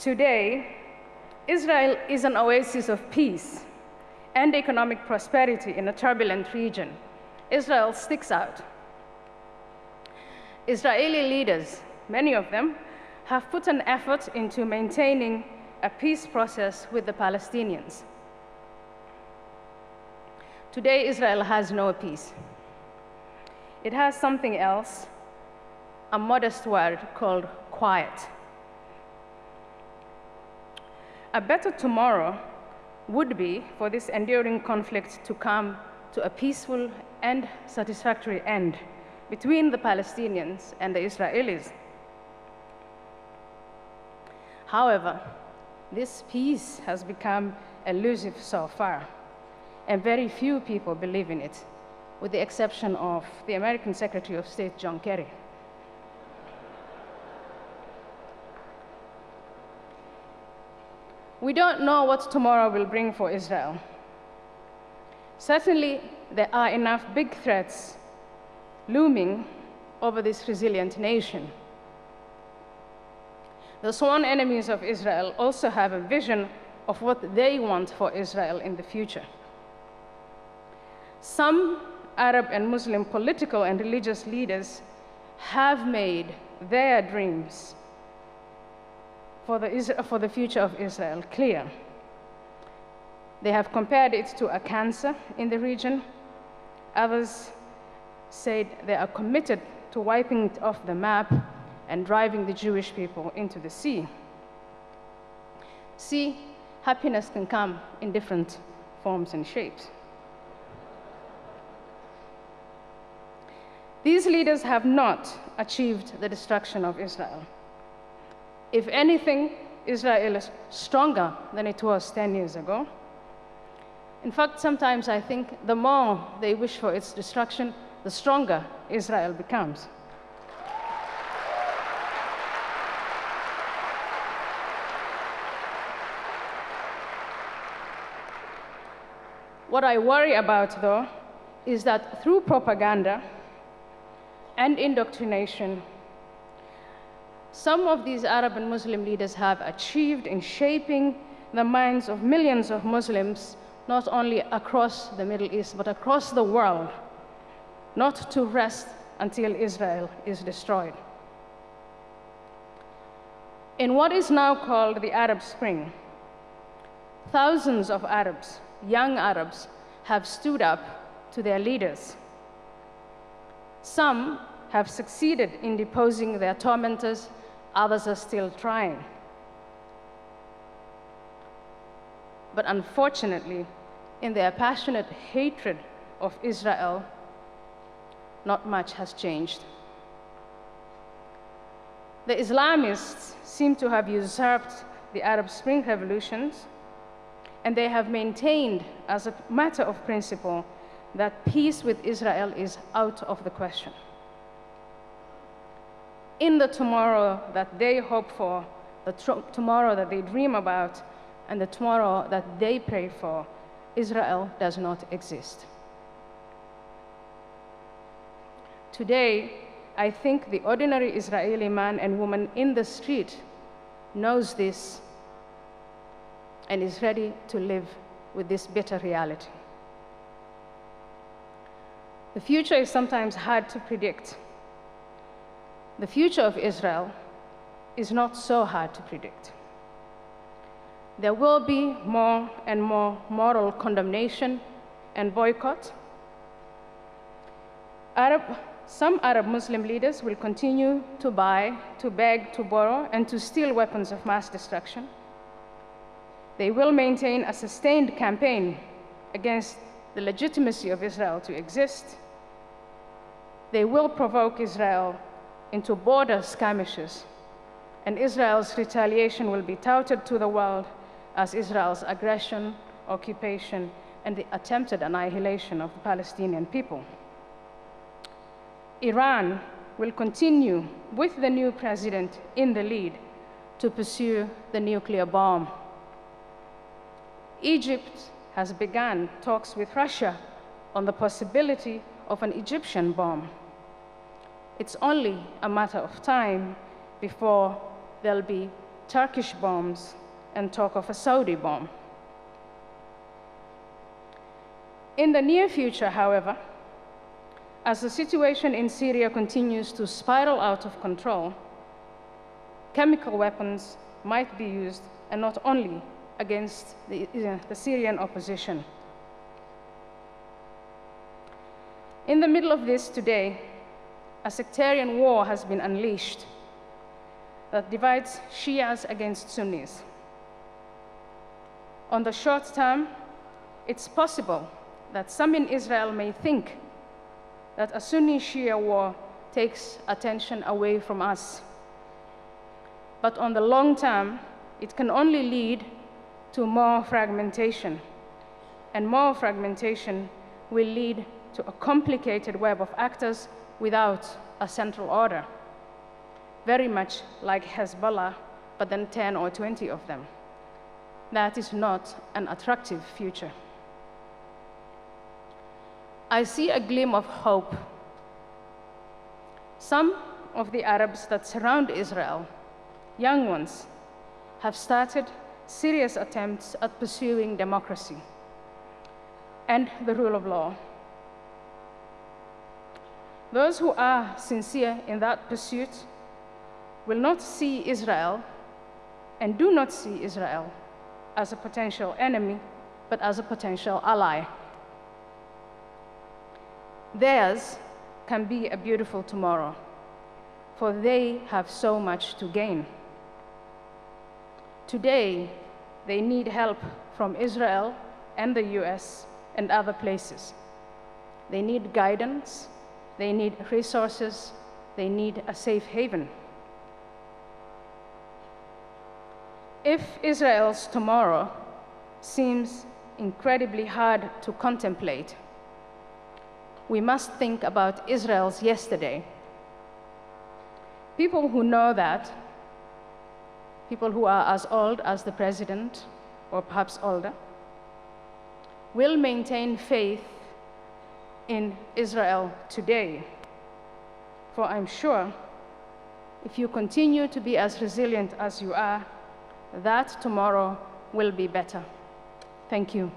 Today, Israel is an oasis of peace and economic prosperity in a turbulent region. Israel sticks out. Israeli leaders, many of them, have put an effort into maintaining a peace process with the Palestinians. Today, Israel has no peace. It has something else, a modest word called quiet. A better tomorrow would be for this enduring conflict to come to a peaceful and satisfactory end between the Palestinians and the Israelis. However, this peace has become elusive so far, and very few people believe in it, with the exception of the American Secretary of State, John Kerry. We don't know what tomorrow will bring for Israel. Certainly, there are enough big threats looming over this resilient nation. The sworn enemies of Israel also have a vision of what they want for Israel in the future. Some Arab and Muslim political and religious leaders have made their dreams for the future of Israel clear. They have compared it to a cancer in the region. Others said they are committed to wiping it off the map and driving the Jewish people into the sea. See, happiness can come in different forms and shapes. These leaders have not achieved the destruction of Israel. If anything, Israel is stronger than it was 10 years ago. In fact, sometimes I think the more they wish for its destruction, the stronger Israel becomes. What I worry about, though, is that through propaganda and indoctrination, some of these Arab and Muslim leaders have achieved in shaping the minds of millions of Muslims, not only across the Middle East, but across the world, not to rest until Israel is destroyed. In what is now called the Arab Spring, thousands of Arabs, young Arabs, have stood up to their leaders. Some have succeeded in deposing their tormentors. Others are still trying. But unfortunately, in their passionate hatred of Israel, not much has changed. The Islamists seem to have usurped the Arab Spring revolutions, and they have maintained as a matter of principle that peace with Israel is out of the question. In the tomorrow that they hope for, the tomorrow that they dream about, and the tomorrow that they pray for, Israel does not exist. Today, I think the ordinary Israeli man and woman in the street knows this and is ready to live with this bitter reality. The future is sometimes hard to predict. The future of Israel is not so hard to predict. There will be more and more moral condemnation and boycott. Some Arab Muslim leaders will continue to buy, to beg, to borrow, and to steal weapons of mass destruction. They will maintain a sustained campaign against the legitimacy of Israel to exist. They will provoke Israel into border skirmishes, and Israel's retaliation will be touted to the world as Israel's aggression, occupation, and the attempted annihilation of the Palestinian people. Iran will continue, with the new president in the lead, to pursue the nuclear bomb. Egypt has begun talks with Russia on the possibility of an Egyptian bomb. It's only a matter of time before there'll be Turkish bombs and talk of a Saudi bomb. In the near future, however, as the situation in Syria continues to spiral out of control, chemical weapons might be used, and not only against the Syrian opposition. In the middle of this today, a sectarian war has been unleashed that divides Shias against Sunnis. On the short term, it's possible that some in Israel may think that a Sunni-Shia war takes attention away from us. But on the long term, it can only lead to more fragmentation, and more fragmentation will lead to a complicated web of actors without a central order, very much like Hezbollah, but then 10 or 20 of them. That is not an attractive future. I see a gleam of hope. Some of the Arabs that surround Israel, young ones, have started serious attempts at pursuing democracy and the rule of law. Those who are sincere in that pursuit will not see Israel, and do not see Israel, as a potential enemy, but as a potential ally. Theirs can be a beautiful tomorrow, for they have so much to gain. Today, they need help from Israel and the US and other places. They need guidance, they need resources, they need a safe haven. If Israel's tomorrow seems incredibly hard to contemplate, we must think about Israel's yesterday. People who know that, people who are as old as the president, or perhaps older, will maintain faith in Israel today. For I'm sure if you continue to be as resilient as you are, that tomorrow will be better. Thank you.